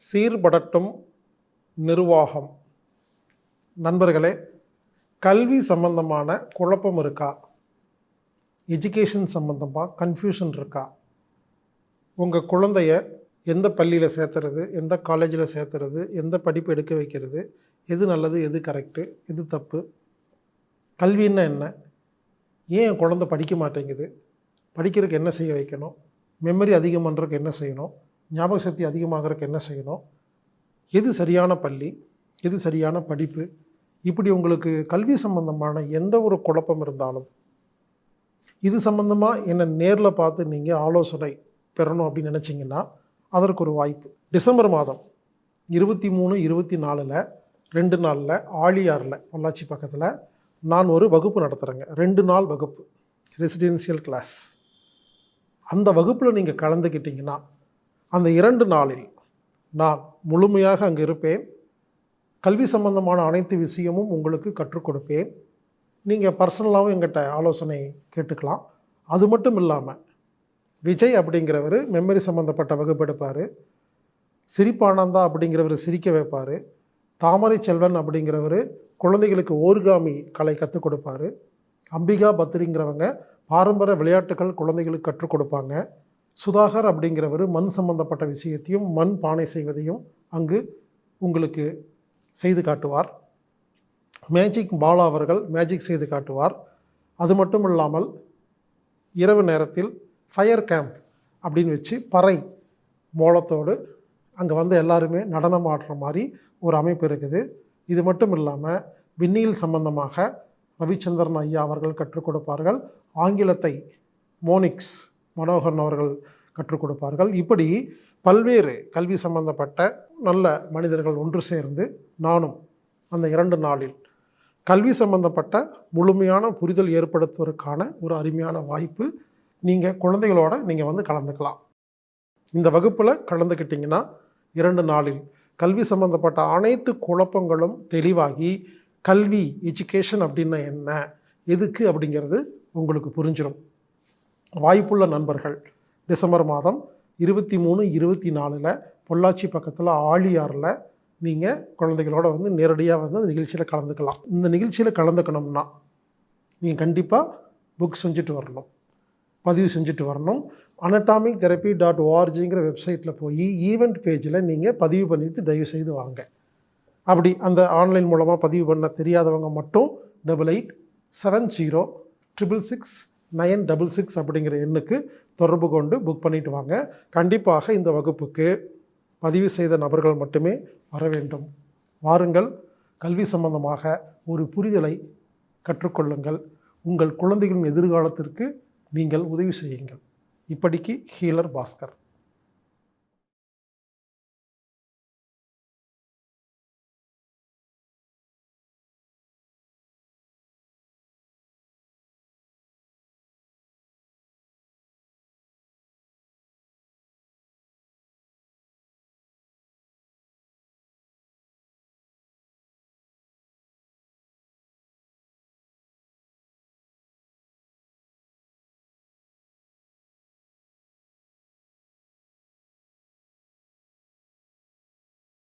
சீர்படட்டும் நிர்வாகம். நண்பர்களே, கல்வி சம்பந்தமான குழப்பம் இருக்கா? எஜுகேஷன் சம்பந்தமாக கன்ஃபியூஷன் இருக்கா? உங்கள் குழந்தைய எந்த பள்ளியில் சேர்த்துறது, எந்த காலேஜில் சேர்த்துறது, எந்த படிப்பு எடுக்க வைக்கிறது, எது நல்லது, எது கரெக்டு, எது தப்பு, கல்வின்னா என்ன, ஏன் என் குழந்தை படிக்க மாட்டேங்குது, படிக்கிறதுக்கு என்ன செய்ய வைக்கணும், மெமரி அதிகம் பண்ணுறதுக்கு என்ன செய்யணும், ஞாபக சக்தி அதிகமாகறதுக்கு என்ன செய்யணும், எது சரியான பள்ளி, எது சரியான படிப்பு, இப்படி உங்களுக்கு கல்வி சம்பந்தமான எந்த ஒரு குழப்பம் இருந்தாலும் இது சம்பந்தமாக என்னை நேரில் பார்த்து நீங்கள் ஆலோசனை பெறணும் அப்படின்னு நினச்சிங்கன்னா அதற்கு ஒரு வாய்ப்பு. டிசம்பர் மாதம் 23, 24 2 நாளில் ஆழியாரில் பொள்ளாச்சி பக்கத்தில் நான் ஒரு வகுப்பு நடத்துகிறேங்க. 2 நாள் வகுப்பு, ரெசிடென்சியல் கிளாஸ். அந்த வகுப்பில் நீங்கள் கலந்துக்கிட்டிங்கன்னா அந்த 2 நாளில் நான் முழுமையாக அங்கே இருப்பேன். கல்வி சம்பந்தமான அனைத்து விஷயமும் உங்களுக்கு கற்றுக் கொடுப்பேன். நீங்கள் பர்சனலாகவும் எங்கிட்ட ஆலோசனை கேட்டுக்கலாம். அது மட்டும் இல்லாமல் விஜய் அப்படிங்கிறவர் மெமரி சம்மந்தப்பட்ட வகுப்பு எடுப்பார், சிரிப்பானந்தா அப்படிங்கிறவர் சிரிக்க வைப்பார், தாமரை செல்வன் அப்படிங்கிறவர் குழந்தைகளுக்கு ஓர்காமி கலை கற்றுக் கொடுப்பார், அம்பிகா பத்ரிங்கிறவங்க பாரம்பரிய விளையாட்டுகள் குழந்தைகளுக்கு கற்றுக் கொடுப்பாங்க, சுதாகர் அப்படிங்கிறவர் மண் சம்பந்தப்பட்ட விஷயத்தையும் மண் பானை செய்வதையும் அங்கு உங்களுக்கு செய்து காட்டுவார், மேஜிக் பாலா அவர்கள் மேஜிக் செய்து காட்டுவார். அது மட்டும் இல்லாமல் இரவு நேரத்தில் ஃபயர் கேம்ப் அப்படின்னு வச்சு பறை மோளத்தோடு அங்கே வந்து எல்லாருமே நடனம் ஆடுற மாதிரி ஒரு அமைப்பு இருக்குது. இது மட்டும் இல்லாமல் விண்ணியல் சம்பந்தமாக ரவிச்சந்திரன் ஐயா அவர்கள் கற்றுக் கொடுப்பார்கள், ஆங்கிலத்தை மோனிக்ஸ் மனோகரன் அவர்கள் கற்றுக் கொடுப்பார்கள். இப்படி பல்வேறு கல்வி சம்பந்தப்பட்ட நல்ல மனிதர்கள் ஒன்று சேர்ந்து நானும் அந்த 2 நாளில் கல்வி சம்பந்தப்பட்ட முழுமையான புரிதல் ஏற்படுத்துவதற்கான ஒரு அருமையான வாய்ப்பு. நீங்கள் குழந்தைகளோட நீங்கள் வந்து கலந்துக்கலாம். இந்த வகுப்பில் கலந்துக்கிட்டிங்கன்னா 2 நாளில் கல்வி சம்பந்தப்பட்ட அனைத்து குழப்பங்களும் தெளிவாகி கல்வி எஜுகேஷன் அப்படின்னா என்ன, எதுக்கு அப்படிங்கிறது உங்களுக்கு புரிஞ்சிடும். வாய்ப்புள்ள நண்பர்கள் டிசம்பர் மாதம் 23, 24 பொள்ளாச்சி பக்கத்தில் ஆழியாரில் நீங்கள் குழந்தைகளோட வந்து நேரடியாக வந்து அந்த நிகழ்ச்சியில் கலந்துக்கலாம். இந்த நிகழ்ச்சியில் கலந்துக்கணும்னா நீங்கள் கண்டிப்பாக புக் செஞ்சுட்டு வரணும், பதிவு செஞ்சுட்டு வரணும். anatomictherapy.orgங்கிற வெப்சைட்டில் போய் ஈவெண்ட் பேஜில் நீங்கள் பதிவு பண்ணிவிட்டு தயவு செய்து வாங்க. அப்படி அந்த ஆன்லைன் மூலமாக பதிவு பண்ண தெரியாதவங்க மட்டும் 8870666966 அப்படிங்கிற எண்ணுக்கு தொடர்பு கொண்டு புக் பண்ணிவிட்டு வாங்க. கண்டிப்பாக இந்த வகுப்புக்கு பதிவு செய்த நபர்கள் மட்டுமே வர வேண்டும். வாருங்கள், கல்வி சம்பந்தமாக ஒரு புரிதலை கற்றுக்கொள்ளுங்கள். உங்கள் குழந்தைகளின் எதிர்காலத்திற்கு நீங்கள் உதவி செய்யுங்கள். இப்படிக்கு ஹீலர் பாஸ்கர்.